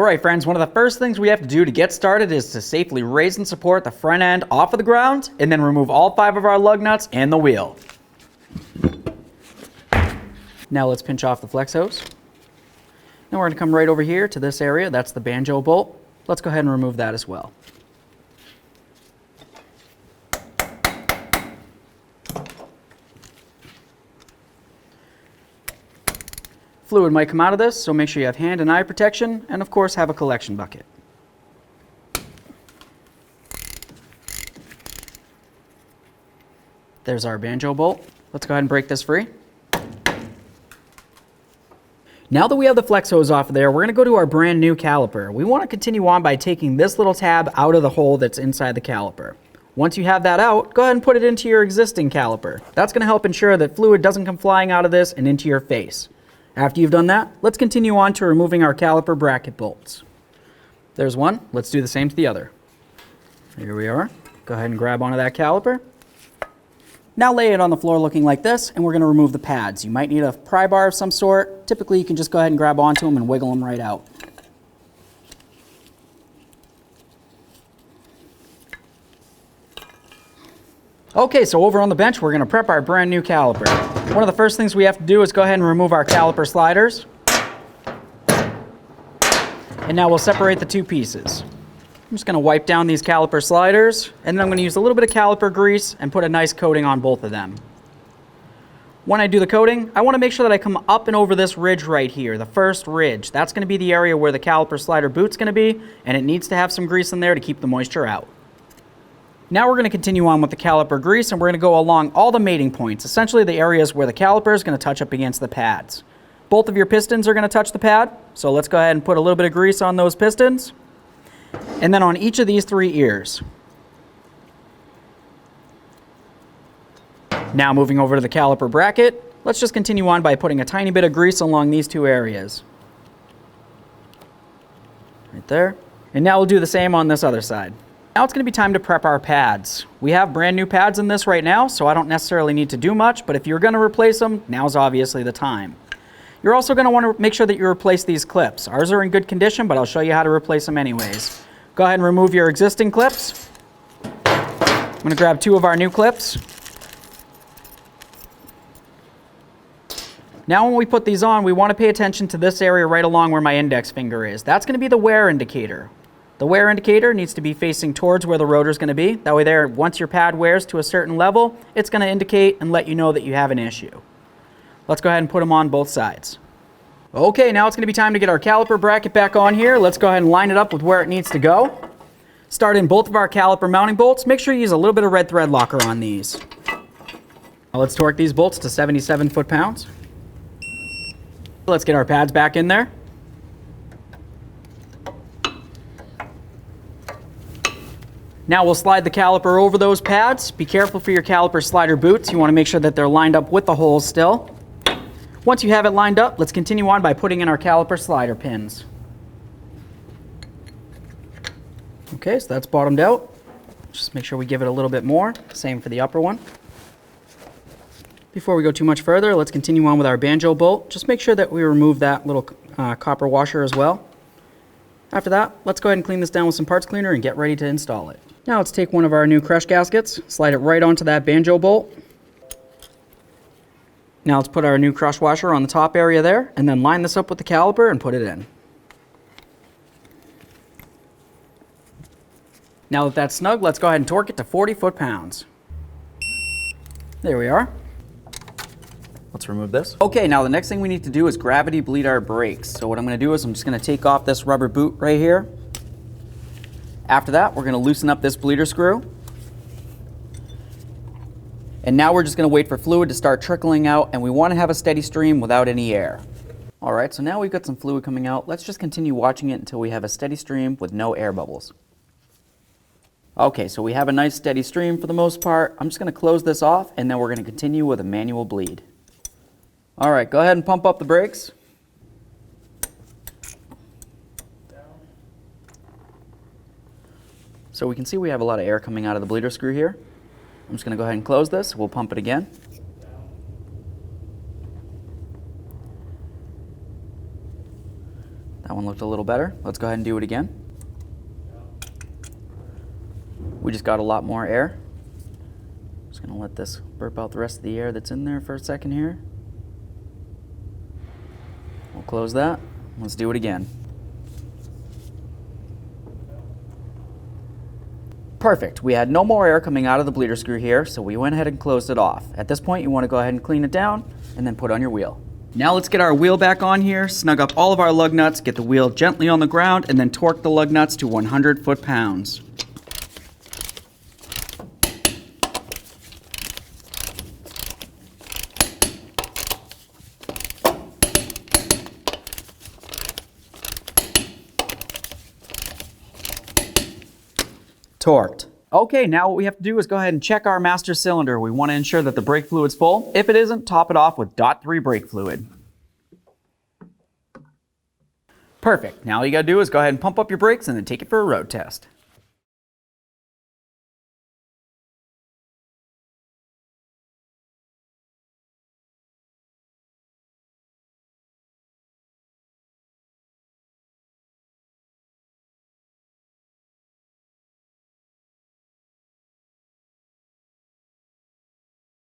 Alright friends, one of the first things we have to do to get started is to safely raise and support the front end off of the ground and then remove all 5 of our lug nuts and the wheel. Now let's pinch off the flex hose. Now we're going to come right over here to this area, that's the banjo bolt. Let's go ahead and remove that as well. Fluid might come out of this, so make sure you have hand and eye protection, and of course have a collection bucket. There's our banjo bolt. Let's go ahead and break this free. Now that we have the flex hose off of there, we're going to go to our brand new caliper. We want to continue on by taking this little tab out of the hole that's inside the caliper. Once you have that out, go ahead and put it into your existing caliper. That's going to help ensure that fluid doesn't come flying out of this and into your face. After you've done that, let's continue on to removing our caliper bracket bolts. There's one. Let's do the same to the other. Here we are. Go ahead and grab onto that caliper. Now lay it on the floor looking like this, and we're going to remove the pads. You might need a pry bar of some sort. Typically, you can just go ahead and grab onto them and wiggle them right out. Okay, so over on the bench, we're going to prep our brand new caliper. One of the first things we have to do is go ahead and remove our caliper sliders. And now we'll separate the two pieces. I'm just going to wipe down these caliper sliders, and then I'm going to use a little bit of caliper grease and put a nice coating on both of them. When I do the coating, I want to make sure that I come up and over this ridge right here, the first ridge. That's going to be the area where the caliper slider boot's going to be, and it needs to have some grease in there to keep the moisture out. Now we're going to continue on with the caliper grease, and we're going to go along all the mating points, essentially the areas where the caliper is going to touch up against the pads. Both of your pistons are going to touch the pad, so let's go ahead and put a little bit of grease on those pistons, and then on each of these 3 ears. Now moving over to the caliper bracket, let's just continue on by putting a tiny bit of grease along these 2 areas. Right there. And now we'll do the same on this other side. Now it's going to be time to prep our pads. We have brand new pads in this right now, so I don't necessarily need to do much, but if you're going to replace them, now's obviously the time. You're also going to want to make sure that you replace these clips. Ours are in good condition, but I'll show you how to replace them anyways. Go ahead and remove your existing clips. I'm going to grab 2 of our new clips. Now when we put these on, we want to pay attention to this area right along where my index finger is. That's going to be the wear indicator. The wear indicator needs to be facing towards where the rotor is going to be. That way there, once your pad wears to a certain level, it's going to indicate and let you know that you have an issue. Let's go ahead and put them on both sides. Okay, now it's going to be time to get our caliper bracket back on here. Let's go ahead and line it up with where it needs to go. Start in both of our caliper mounting bolts. Make sure you use a little bit of red thread locker on these. Now let's torque these bolts to 77 foot-pounds. Let's get our pads back in there. Now we'll slide the caliper over those pads. Be careful for your caliper slider boots. You want to make sure that they're lined up with the holes still. Once you have it lined up, let's continue on by putting in our caliper slider pins. Okay, so that's bottomed out. Just make sure we give it a little bit more. Same for the upper one. Before we go too much further, let's continue on with our banjo bolt. Just make sure that we remove that little copper washer as well. After that, let's go ahead and clean this down with some parts cleaner and get ready to install it. Now let's take one of our new crush gaskets, slide it right onto that banjo bolt. Now let's put our new crush washer on the top area there, and then line this up with the caliper and put it in. Now that that's snug, let's go ahead and torque it to 40 foot-pounds. There we are. Let's remove this. Okay, now the next thing we need to do is gravity bleed our brakes. So what I'm going to do is I'm just going to take off this rubber boot right here. After that, we're going to loosen up this bleeder screw. And now we're just going to wait for fluid to start trickling out, and we want to have a steady stream without any air. All right, so now we've got some fluid coming out. Let's just continue watching it until we have a steady stream with no air bubbles. Okay, so we have a nice steady stream for the most part. I'm just going to close this off, and then we're going to continue with a manual bleed. All right, go ahead and pump up the brakes. So we can see we have a lot of air coming out of the bleeder screw here. I'm just going to go ahead and close this. We'll pump it again. That one looked a little better. Let's go ahead and do it again. We just got a lot more air. Just gonna let this burp out the rest of the air that's in there for a second here. We'll close that. Let's do it again. Perfect. We had no more air coming out of the bleeder screw here, so we went ahead and closed it off. At this point, you want to go ahead and clean it down and then put on your wheel. Now let's get our wheel back on here, snug up all of our lug nuts, get the wheel gently on the ground, and then torque the lug nuts to 100 foot-pounds. Torqued. Okay, now what we have to do is go ahead and check our master cylinder. We want to ensure that the brake fluid's full. If it isn't, top it off with .3 brake fluid. Perfect. Now all you gotta do is go ahead and pump up your brakes and then take it for a road test.